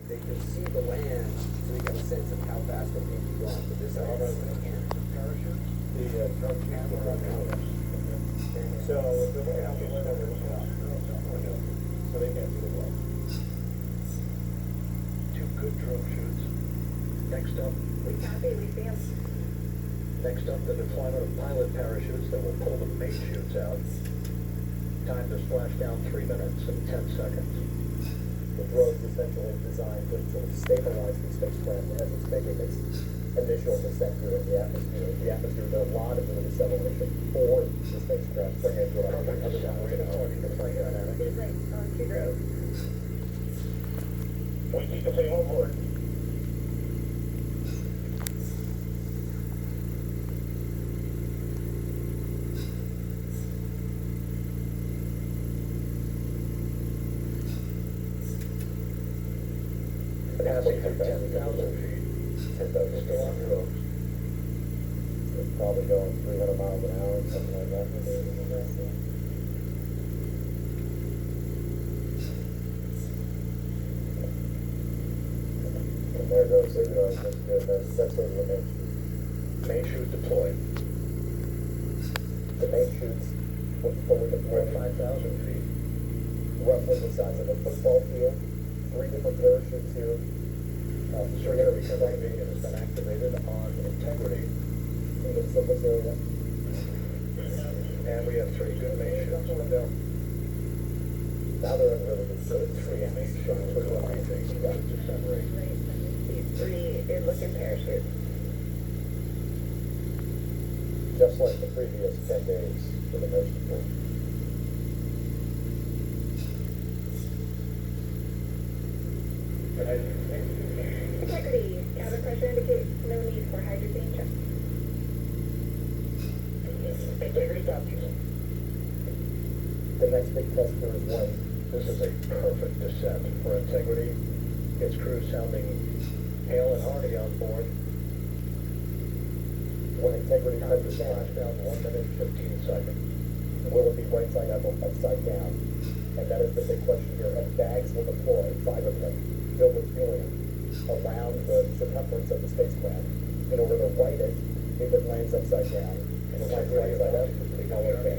they can see the land, so they get a sense of how fast they may be going. But this all does they can't. Parachutes? The drum camera on. So the way out the window is so they can't see the wall. Two good drone shoots. Next up, We copy, we see 'em. next up, the deployment of pilot parachutes that will pull the main chutes out. Time to splash down 3 minutes and 10 seconds. The drone is essentially designed to sort of stabilize the spacecraft as it's making its initial descent here in the atmosphere. The atmosphere does a lot of the deceleration for the spacecraft, bringing it to about 300 miles an hour. It's like on two roads. We keep the same on board. Passing through 10,000 feet. 10,000 Still on course. It's probably going 300 miles an hour, something like that. And there goes the that's sort of the main chute. Main chute deployed. The main chutes will fully We're deployed, at 5,000 feet. roughly the size of a football field. 3 different parachutes here. Circular recovery beacon has been activated on integrity. In the surface area. And we have 3 good main chutes. Window. Now they're in really good shape. 3 main chutes with what I think is descent rate. These three good-looking parachutes. Just like the previous 10 days for the most part. Integrity, cabin pressure indicates no need for hydrogen check. Integrity doctors. The next big test here is when This is a perfect descent for integrity. Its crew sounding Hale and Hardy on board. integrity Time to touches splash down, down 1 minute 15 seconds. will it be right side up or upside down? And that is the big question here. And bags will deploy, 5 of them, filled with helium, around the circumference of the spacecraft. In order to right it, if it lands upside down. And it lands right side up, all okay.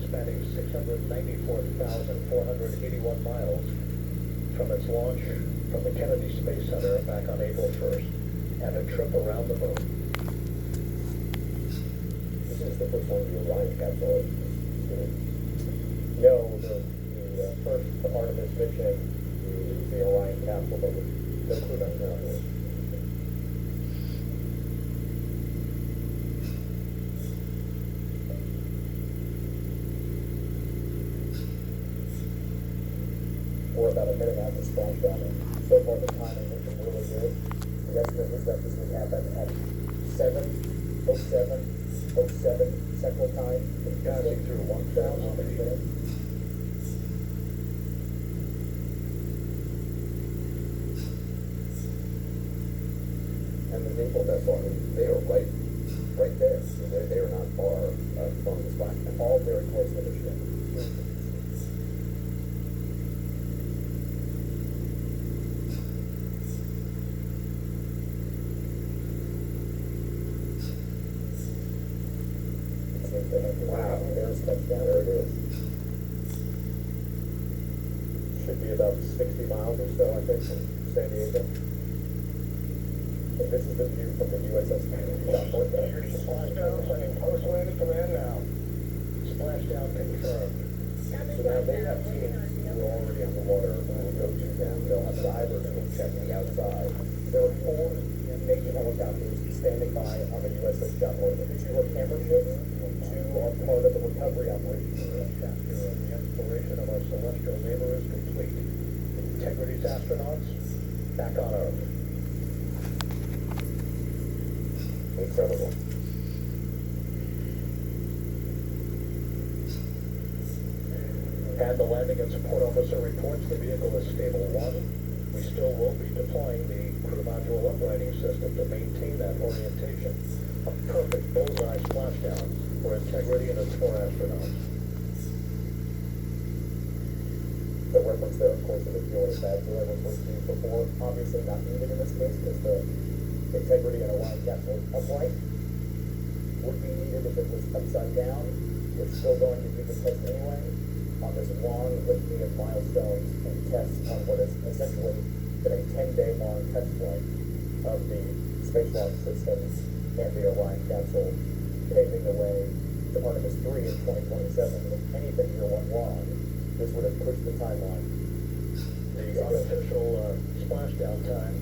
Spanning 694,481 miles from its launch from the Kennedy Space Center back on April 1st, and a trip around the moon. This is the first one of the Orion capsule. No, the first Artemis mission is the Orion capsule, but with the crew member on it. We're about a minute out to splashdown, and so far the timing has been really good. The estimate is that this would happen at 7:07 Central Time. Passing through 1,000 feet. And the naval vessel, I mean, they are right there. They are not far from the splashdown. All very close to the ship. Wow, there's touchdown, there it is. Should be about 60 miles or so, I think, from San Diego. And this is the view from the USS John Norfolk. Splashdown, sending post-landing command now. Splashdown confirmed. So now they have teams who are already on the water who will go to them. They'll have divers who will check the outside. There are 4 Navy helicopters standing by on the USS John Norfolk. The 2 are camera ships, 2 are part of the recovery operation. The chapter of the exploration of our celestial neighbor is complete. Integrity's astronauts back on Earth. Incredible. And the landing and support officer reports the vehicle is stable 1. We still will be deploying the crew module uprighting system to maintain that orientation. A perfect bullseye splashdown for Integrity and its 4 astronauts. The reference there, of course, is a fuel and bag wheel I referred to before, obviously not needed in this case because the integrity and align capsule upright would be needed if it was upside down. We're still going to do the test anyway on this long litany of milestones and tests on what has essentially been a 10-day long test flight of the space launch systems and the Orion capsule, paving the way to Artemis 3 in 2027. If anything here went wrong, this would have pushed the timeline. The unofficial splashdown time,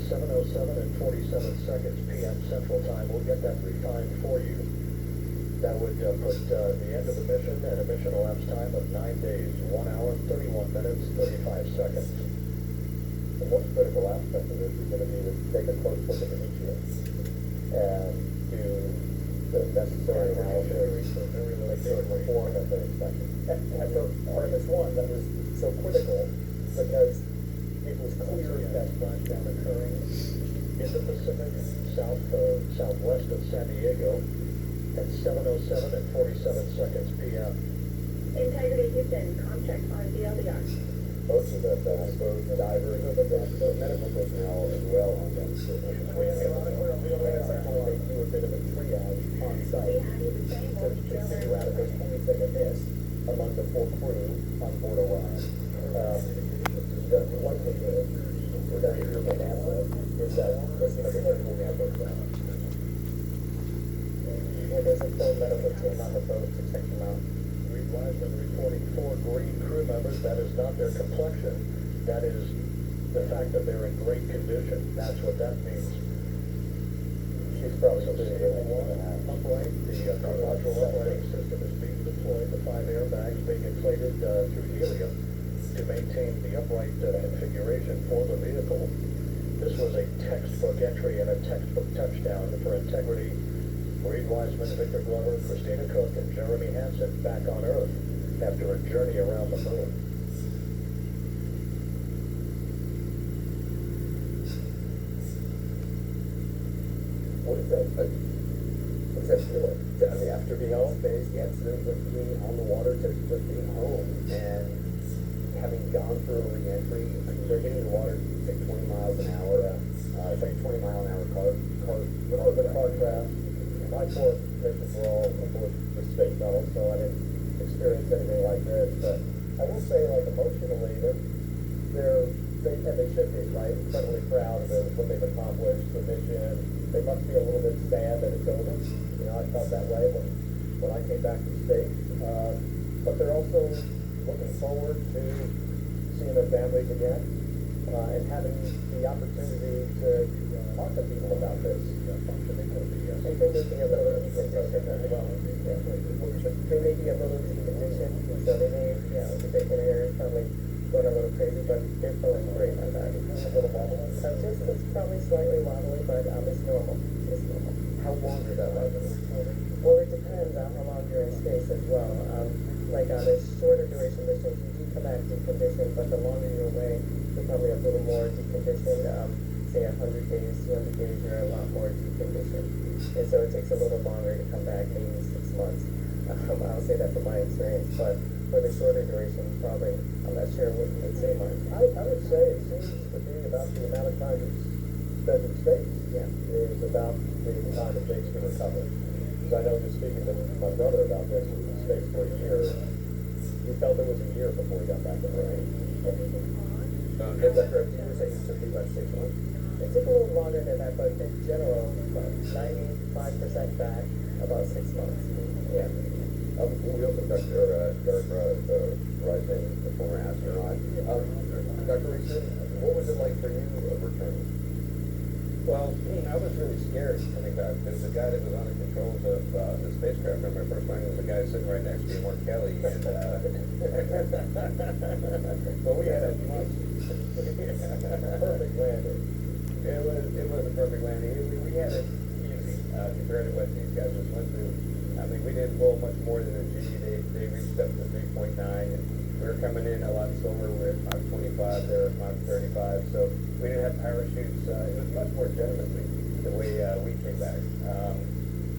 7:07 and 47 seconds p.m. Central Time. We'll get that refined for you. That would put the end of the mission at a mission elapsed time of 9 days, 1 hour, 31 minutes, 35 seconds. The most critical aspect of this is going to be to take a close look at the nucleus and do the necessary analysis to make sure it performed as they expected. After Artemis 1, that was so critical because it was clear that splashdown occurring in the Pacific, southwest of San Diego, at 7:07 and 47 seconds p.m. Integrity Houston, contract on VLDR. most of the divers, the medical personnel as well on that. It's like they do a bit of a triage on site to figure out if there's anything amiss among the full crew on board Orion. The likelihood that you're going to have is that this medical network down. And there's a full medical team on the boat to check them out. Reed Wiseman reporting 4 green crew members. That is not their complexion. That is the fact that they're in great condition. That's what that means. She's probably so busy Upright. The module uprighting system is being deployed. The 5 airbags being inflated through helium to maintain the upright configuration for the vehicle. This was a textbook entry and a textbook touchdown for integrity. Reed Wiseman, Victor Glover, Christina Cook, and Jeremy Hansen back on Earth after a journey around the moon. What is that? What's that feel like? I mean, after being on space, yeah, it's being on the water to just being home and having gone through a re-entry. I mean, they're getting the water, say, 20 miles an hour. It's like a 20-mile-an-hour car. The car crash. My 4 missions were all aboard the space shuttle, so I didn't experience anything like this. But I will say, like, emotionally, they should be, right? Incredibly proud of what they've accomplished, the mission. They must be a little bit sad that it's over. You know, I felt that way when I came back from space. But they're also looking forward to seeing their families again and having the opportunity to talk to people about this. They may be a little deconditioned as well. They may be a little deconditioned, so they may, the bacon area is probably going a little crazy, but they're feeling great on that. A little wobble. It's probably slightly wobbly, but it's normal. It's normal. How long did that last? Well, it depends on how long you're in space as well. Like on a shorter duration missions, you do come back deconditioned, but the longer you're away, you're probably a little more deconditioned. Say 100 days, 200 days, you're a lot more deconditioned. And so it takes a little longer to come back, maybe 6 months. I'll say that from my experience, but for the shorter duration, probably, I'm not sure what you would say, Mark. I would say it seems to be about the amount of time it's spent in space. Yeah. Is about the time it takes to recover. Because I know just speaking to my brother about this, he was in space for a year. He felt it was a year before he got back to Earth. Is that correct? You were saying it took you about 6 months? It took a little longer than that, but in general, 95% back, about 6 months. Yeah. We also talked to Derek Reisman, the former astronaut. Dr. Reisman, what was it like for you returning? Well, I was really scared coming back because the guy that was on the controls of the spacecraft on my first landing was the guy sitting right next to me, Mark Kelly. And, but we had a Perfect landing. It was a perfect landing. We had it easy compared to what these guys just went through. I mean, we didn't pull much more than a G. They reached up to 3.9, and we were coming in a lot slower. We were at Mach 25, they were at Mach 35, so we didn't have parachutes. It was much more gentlemanly the way we came back.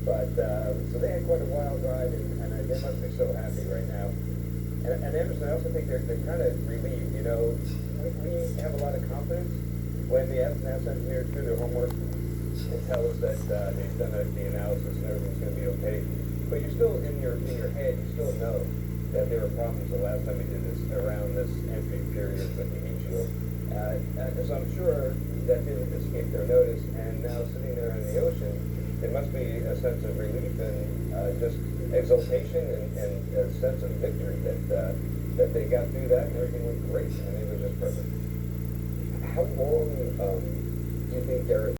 So they had quite a wild ride, and they must be so happy right now. And Emerson, I also think they're kind of relieved, you know. We have a lot of confidence when the NASA engineers do their homework and tell us that they've done the analysis and everything's going to be okay. But you're still in your head, you still know that there were problems the last time we did this around this entry period with the heat shield. So I'm sure that didn't escape their notice, and now sitting there in the ocean, there must be a sense of relief and just exultation and a sense of victory that they got through that and everything went great and it was just perfect. How long do you think there